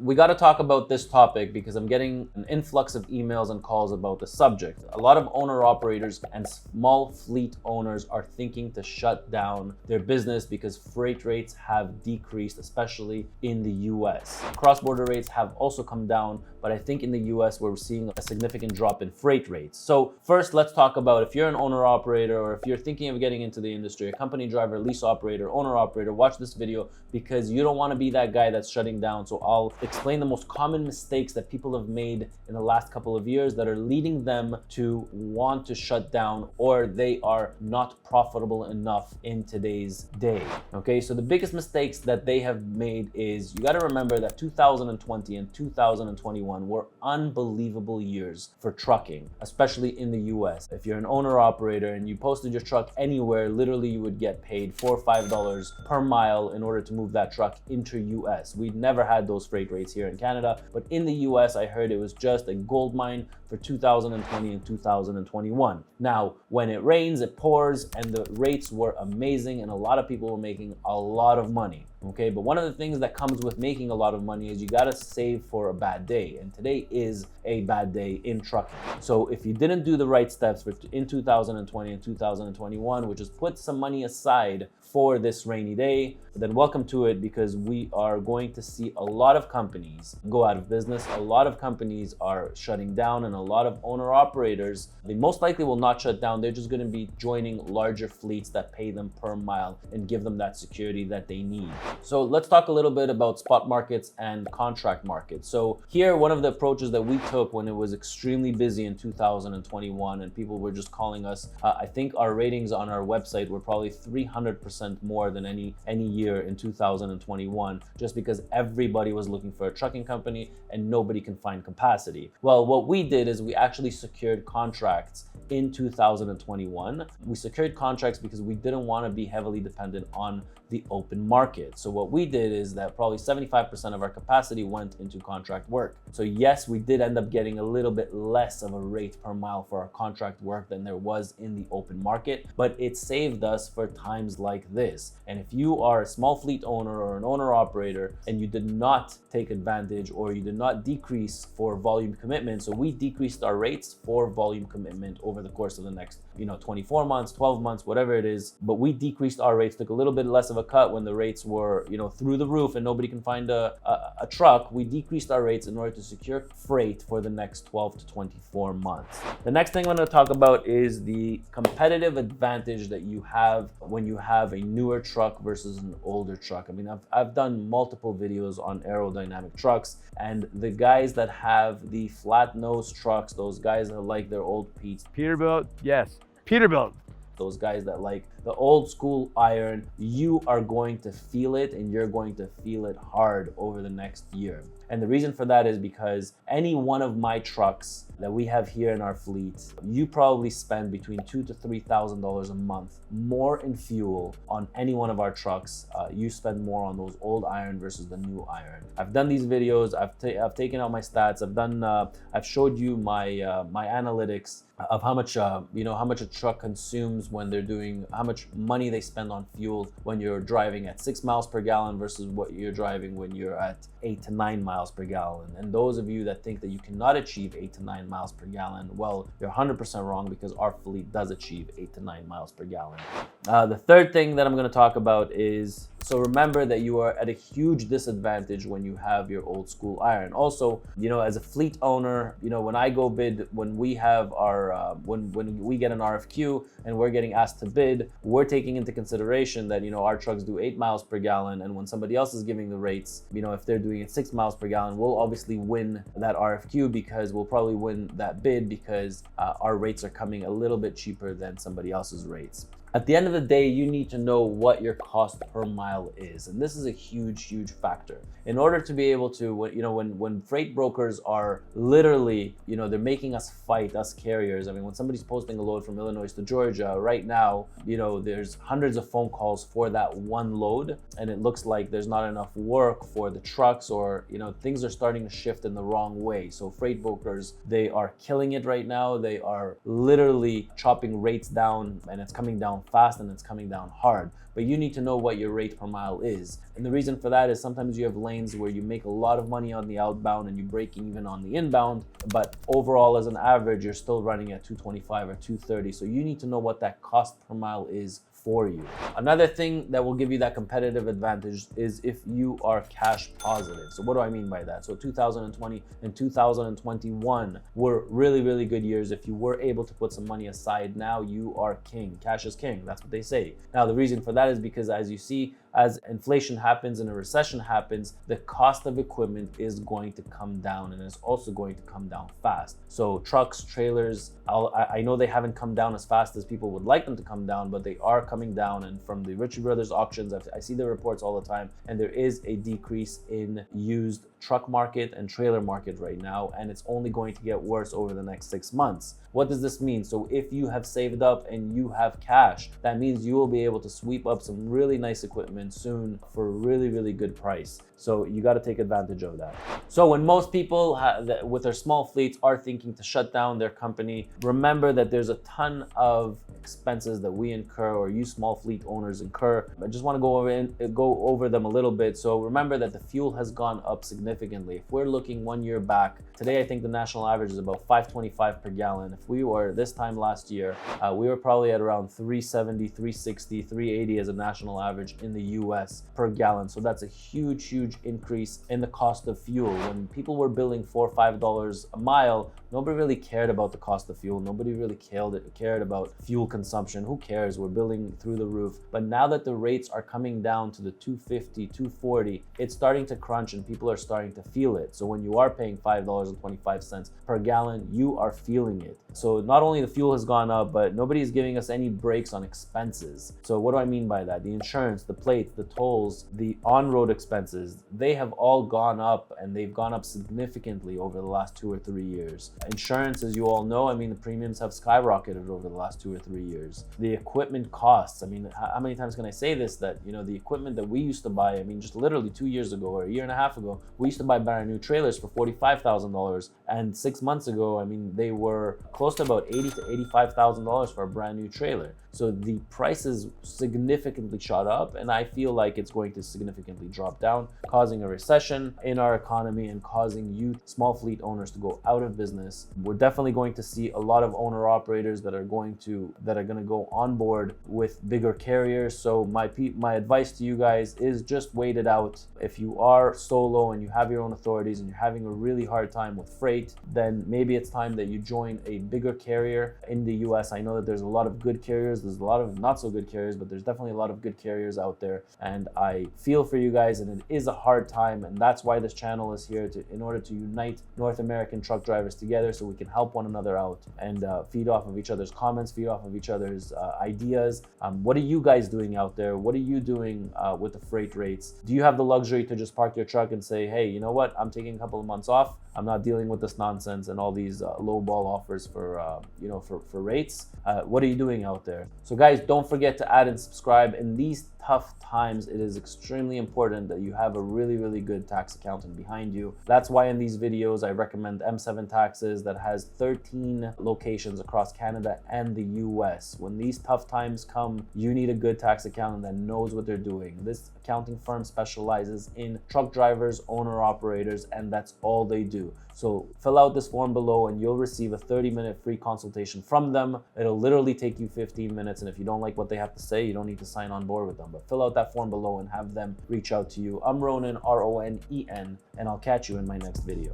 we got to talk about this topic because I'm getting an influx of emails and calls about the subject. A lot of owner operators and small fleet owners are thinking to shut down their business because freight rates have decreased, especially in the US. Cross-border rates have also come down, but I think in the US we're seeing a significant drop in freight rates. So first, let's talk about if you're an owner operator or if you're thinking of getting into the industry, a company driver, lease operator, owner operator, watch this video because you don't want to be that guy that's shutting down. So I'll explain the most common mistakes that people have made in the last couple of years that are leading them to want to shut down, or they are not profitable enough in today's day. Okay, so the biggest mistakes that they have made is, you got to remember that 2020 and 2021 were unbelievable years for trucking, especially in the US. If you're an owner operator and you posted your truck anywhere, literally you would get paid $4 or $5 per mile in order to move that truck into US. We'd never had those freight rates here in Canada, but in the US, I heard it was just a gold mine for 2020 and 2021. Now, when it rains, it pours, and the rates were amazing, and a lot of people were making a lot of money. Okay, but one of the things that comes with making a lot of money is you gotta save for a bad day, and today is a bad day in trucking. So if you didn't do the right steps in 2020 and 2021, which is put some money aside for this rainy day, then welcome to it, because we are going to see a lot of companies go out of business. A lot of companies are shutting down, and a lot of owner operators, they most likely will not shut down. They're just going to be joining larger fleets that pay them per mile and give them that security that they need. So let's talk a little bit about spot markets and contract markets. So here, one of the approaches that we took when it was extremely busy in 2021 and people were just calling us, I think our ratings on our website were probably 300% more than any year in 2021, just because everybody was looking for a trucking company and nobody can find capacity. Well, what we did is we actually secured contracts in 2021. We secured contracts because we didn't want to be heavily dependent on the open market. So what we did is that probably 75% of our capacity went into contract work. So yes, we did end up getting a little bit less of a rate per mile for our contract work than there was in the open market, but it saved us for times like this. And if you are a small fleet owner or an owner operator and you did not take advantage, or you did not decrease for volume commitment, so we decreased our rates for volume commitment over the course of the next 24 months, 12 months, whatever it is, but we decreased our rates, took a little bit less of a cut when the rates were through the roof and nobody can find a truck. We decreased our rates in order to secure freight for the next 12 to 24 months. The next thing I'm going to talk about is the competitive advantage that you have when you have a newer truck versus an older truck. I mean, I've done multiple videos on aerodynamic trucks, and the guys that have the flat nose trucks, those guys that like their old Peterbilt, yes, Peterbilt. Those guys that like the old school iron, you are going to feel it, and you're going to feel it hard over the next year. And the reason for that is because any one of my trucks that we have here in our fleet, you probably spend between $2,000 to $3,000 a month more in fuel on any one of our trucks. You spend more on those old iron versus the new iron. I've done these videos. I've taken out my stats. I've showed you my my analytics of how much how much a truck consumes when they're doing, how much money they spend on fuel when you're driving at 6 miles per gallon versus what you're driving when you're at 8 to 9 miles per gallon. And those of you that think that you cannot achieve 8 to 9 miles per gallon, well, you're 100% wrong, because our fleet does achieve 8 to 9 miles per gallon. The third thing that I'm going to talk about is, so remember that you are at a huge disadvantage when you have your old school iron. Also, as a fleet owner, when I go bid, when we have our when we get an RFQ and we're getting asked to bid, we're taking into consideration that our trucks do 8 miles per gallon, and when somebody else is giving the rates, if they're doing it 6 miles per gallon, we'll obviously win that RFQ, because we'll probably win that bid because our rates are coming a little bit cheaper than somebody else's rates. At the end of the day, you need to know what your cost per mile is. And this is a huge, huge factor. In order to be able to, when freight brokers are literally, they're making us fight, us carriers. I mean, when somebody's posting a load from Illinois to Georgia right now, there's hundreds of phone calls for that one load. And it looks like there's not enough work for the trucks, or, things are starting to shift in the wrong way. So freight brokers, they are killing it right now. They are literally chopping rates down, and it's coming down down fast and it's coming down hard. But you need to know what your rate per mile is. And the reason for that is sometimes you have lanes where you make a lot of money on the outbound and you break even on the inbound, but overall as an average, you're still running at 225 or 230. So you need to know what that cost per mile is for you. Another thing that will give you that competitive advantage is if you are cash positive. So what do I mean by that? So 2020 and 2021 were really, really good years. If you were able to put some money aside, now you are king. Cash is king. That's what they say. Now, the reason for that is because, as you see, as inflation happens and a recession happens, the cost of equipment is going to come down, and it's also going to come down fast. So trucks, trailers, I know they haven't come down as fast as people would like them to come down, but they are coming down. And from the Ritchie Brothers auctions, I see the reports all the time, and there is a decrease in used truck market and trailer market right now, and it's only going to get worse over the next 6 months. What does this mean? So if you have saved up and you have cash, that means you will be able to sweep up some really nice equipment soon for a really, really good price. So you got to take advantage of that. So when most people with their small fleets are thinking to shut down their company, remember that there's a ton of expenses that we incur, or you small fleet owners incur. I just want to go over them a little bit. So remember that the fuel has gone up significantly. If we're looking 1 year back, today I think the national average is about $5.25 per gallon. If we were this time last year, we were probably at around $3.70, $3.60, $3.80 as a national average in the US per gallon. So that's a huge increase in the cost of fuel. When people were billing $4 or $5 a mile, nobody really cared about the cost of fuel. Nobody really cared about fuel consumption. Who cares? We're billing through the roof. But now that the rates are coming down to the $2.50, $2.40, it's starting to crunch and people are starting to feel it. So when you are paying $5.25 per gallon, you are feeling it. So not only the fuel has gone up, but nobody is giving us any breaks on expenses. So what do I mean by that? The insurance, the plates, the tolls, the on-road expenses, they have all gone up, and they've gone up significantly over the last 2 or 3 years. Insurance, as you all know, I mean, the premiums have skyrocketed over the last 2 or 3 years. The equipment costs, I mean, how many times can I say this, that, you know, the equipment that we used to buy, I mean, just literally 2 years ago or a year and a half ago, we used to buy brand new trailers for $45,000. And 6 months ago, I mean, they were close to about $80,000 to $85,000 for a brand new trailer. So the prices significantly shot up, and I feel like it's going to significantly drop down, causing a recession in our economy and causing you small fleet owners to go out of business. We're definitely going to see a lot of owner operators that are going to go on board with bigger carriers. So my advice to you guys is just wait it out. If you are solo and you have your own authorities and you're having a really hard time with freight, then maybe it's time that you join a bigger carrier in the US. I know that there's a lot of good carriers. There's a lot of not so good carriers, but there's definitely a lot of good carriers out there. And I feel for you guys, and it is a hard time. And that's why this channel is here, in order to unite North American truck drivers together so we can help one another out and feed off of each other's comments, feed off of each other's ideas. What are you guys doing out there? What are you doing with the freight rates? Do you have the luxury to just park your truck and say, hey, you know what? I'm taking a couple of months off. I'm not dealing with this nonsense and all these low ball offers for rates. What are you doing out there? So guys, don't forget to add and subscribe. In these tough times, it is extremely important that you have a really, really good tax accountant behind you. That's why in these videos, I recommend M7 Taxes, that has 13 locations across Canada and the US. When these tough times come, you need a good tax accountant that knows what they're doing. This accounting firm specializes in truck drivers, owner operators, and that's all they do. So fill out this form below and you'll receive a 30-minute free consultation from them. It'll literally take you 15 minutes. And if you don't like what they have to say, you don't need to sign on board with them. But fill out that form below and have them reach out to you. I'm Ronen, Ronen, and I'll catch you in my next video.